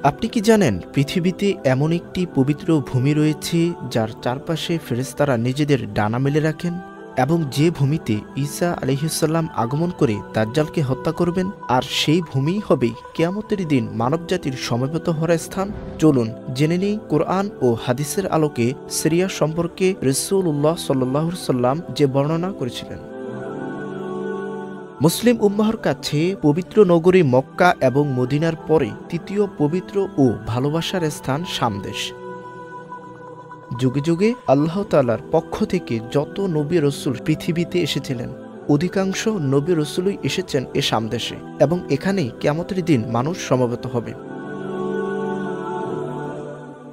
আপনি কি জানেন পৃথিবীতে এমন একটি পবিত্র ভূমি রয়েছে যার চারপাশে ফেরেশতারা নিজেদের ডানা মেলে রাখেন, এবং যে ভূমিতে ঈসা আলাইহিসসালাম আগমন করে দাজ্জালকে হত্যা করবেন, আর সেই ভূমিই হবে কিয়ামতের দিন মানবজাতির সমবেত হওয়ার স্থান। চলুন জেনে নেই কোরআন ও হাদিসের আলোকে সিরিয়া সম্পর্কে রাসূলুল্লাহ সাল্লাল্লাহু আলাইহি ওয়াসাল্লাম যে বর্ণনা করেছিলেন। মুসলিম উম্মাহর কাছে পবিত্র নগরী মক্কা এবং মদিনার পরে তৃতীয় পবিত্র ও ভালোবাসার স্থান শাম দেশ। যুগে যুগে আল্লাহ তাআলার পক্ষ থেকে যত নবী রসুল পৃথিবীতে এসেছিলেন, অধিকাংশ নবী রসুলই এসেছেন এ শাম দেশে, এবং এখানেই কিয়ামতের দিন মানুষ সমবেত হবে।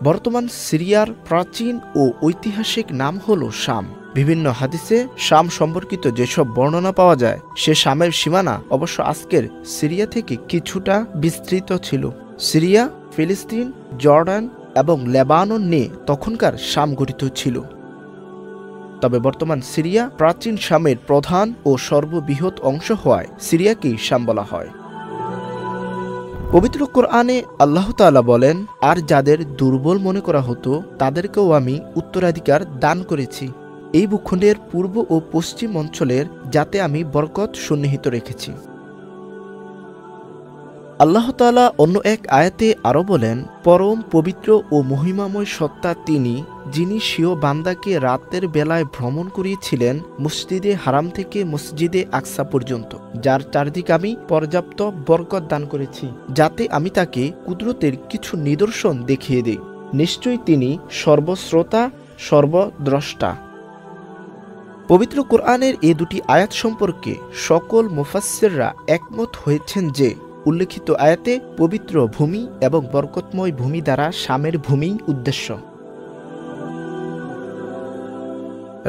বর্তমান সিরিয়ার প্রাচীন ও ঐতিহাসিক নাম হল শাম। বিভিন্ন হাদিসে শাম সম্পর্কিত যেসব বর্ণনা পাওয়া যায়, সে শামের সীমানা অবশ্য আজকের সিরিয়া থেকে কিছুটা বিস্তৃত ছিল। সিরিয়া, ফিলিস্তিন, জর্ডান এবং লেবানন নিয়ে তখনকার শাম গঠিত ছিল। তবে বর্তমান সিরিয়া প্রাচীন শামের প্রধান ও সর্ববৃহৎ অংশ হওয়ায় সিরিয়াকেই শাম বলা হয়। পবিত্র কোরআনে আল্লাহ তাআলা বলেন, আর যাদের দুর্বল মনে করা হতো তাদেরকেও আমি উত্তরাধিকার দান করেছি এই ভূখণ্ডের পূর্ব ও পশ্চিম অঞ্চলের, যাতে আমি বরকত সন্নিহিত রেখেছি। আল্লাহ তাআলা অন্য এক আয়াতে আরও বলেন, পরম পবিত্র ও মহিমাময় সত্তা তিনি, যিনি স্বীয় বান্দাকে রাতের বেলায় ভ্রমণ করিয়েছিলেন মসজিদে হারাম থেকে মসজিদে আকসা পর্যন্ত, যার চারদিকে আমি পর্যাপ্ত বরকত দান করেছি, যাতে আমি তাকে কুদরতের কিছু নিদর্শন দেখিয়ে দিই। নিশ্চয়ই তিনি সর্বশ্রোতা, সর্বদ্রষ্টা। পবিত্র কোরআনের এই দুটি আয়াত সম্পর্কে সকল মুফাসসিররা একমত হয়েছেন যে উল্লেখিত আয়াতে পবিত্র ভূমি এবং বরকতময় ভূমি দ্বারা শামের ভূমি উদ্দেশ্য।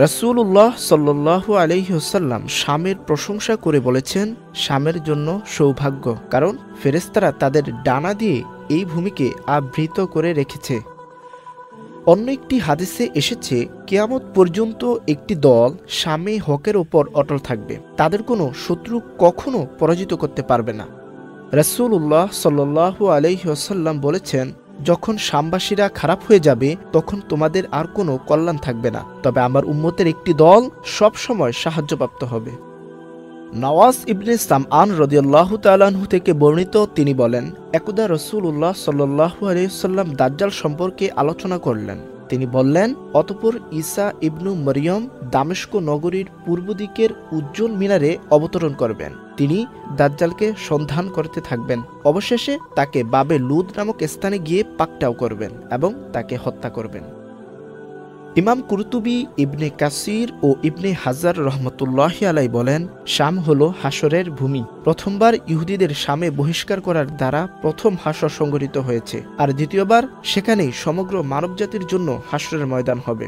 রাসূলুল্লাহ সাল্লাল্লাহু আলাইহি ওয়াসাল্লাম শামের প্রশংসা করে বলেছেন, শামের জন্য সৌভাগ্য, কারণ ফেরেশতারা তাদের ডানা দিয়ে এই ভূমিকে আবৃত করে রেখেছে। অন্য একটি হাদিসে এসেছে, কিয়ামত পর্যন্ত একটি দল শামে হকের ওপর অটল থাকবে, তাদের কোনো শত্রু কখনো পরাজিত করতে পারবে না। রাসূলুল্লাহ সাল্লাল্লাহু আলাইহি ওয়াসাল্লাম বলেছেন, যখন শামবাসীরা খারাপ হয়ে যাবে তখন তোমাদের আর কোনো কল্যাণ থাকবে না, তবে আমার উম্মতের একটি দল সব সময় সাহায্যপ্রাপ্ত হবে। নওয়াজ ইবনে সামআন রাদিয়াল্লাহু তাআলা আনহু থেকে বর্ণিত, তিনি বলেন, একদা রাসূলুল্লাহ সাল্লাল্লাহু আলাইহি ওয়াসাল্লাম দাজ্জাল সম্পর্কে আলোচনা করলেন। তিনি বললেন, অতঃপর ঈসা ইবনু মরিয়ম দামেস্ক নগরীর পূর্ব দিকের উজ্জ্বল মিনারে অবতরণ করবেন। তিনি দাজ্জালকে সন্ধান করতে থাকবেন। অবশেষে তাকে বাবে লুদ নামক স্থানে গিয়ে পাকড়াও করবেন এবং তাকে হত্যা করবেন। ইমাম কুরতুবী, ইবনে কাসির ও ইবনে হাজার রহমতুল্লাহি আলাইহি বলেন, শাম হল হাসরের ভূমি। প্রথমবার ইহুদিদের শামে বহিষ্কার করার দ্বারা প্রথম হাসর সংঘটিত হয়েছে, আর দ্বিতীয়বার সেখানেই সমগ্র মানবজাতির জন্য হাসরের ময়দান হবে।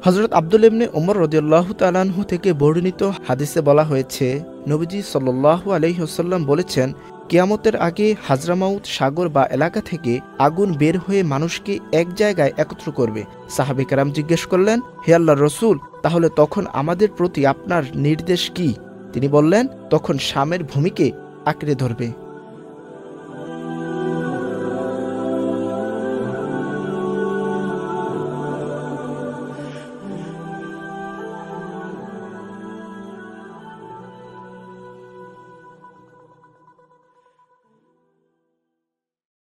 হযরত আব্দুল্লাহ ইবনে ওমর রাদিয়াল্লাহু তাআলা আনহু থেকে বর্ণিত হাদিসে বলা হয়েছে, নবীজি সাল্লাল্লাহু আলাইহি ওয়াসাল্লাম বলেছেন, কিয়ামতের আগে হাজরামাউত সাগর বা এলাকা থেকে আগুন বের হয়ে মানুষকে এক জায়গায় একত্র করবে। সাহাবে কেরাম জিজ্ঞেস করলেন, হে আল্লাহর রাসূল, তাহলে তখন আমাদের প্রতি আপনার নির্দেশ কি? তিনি বললেন, তখন শামের ভূমিকে আঁকড়ে ধরবে।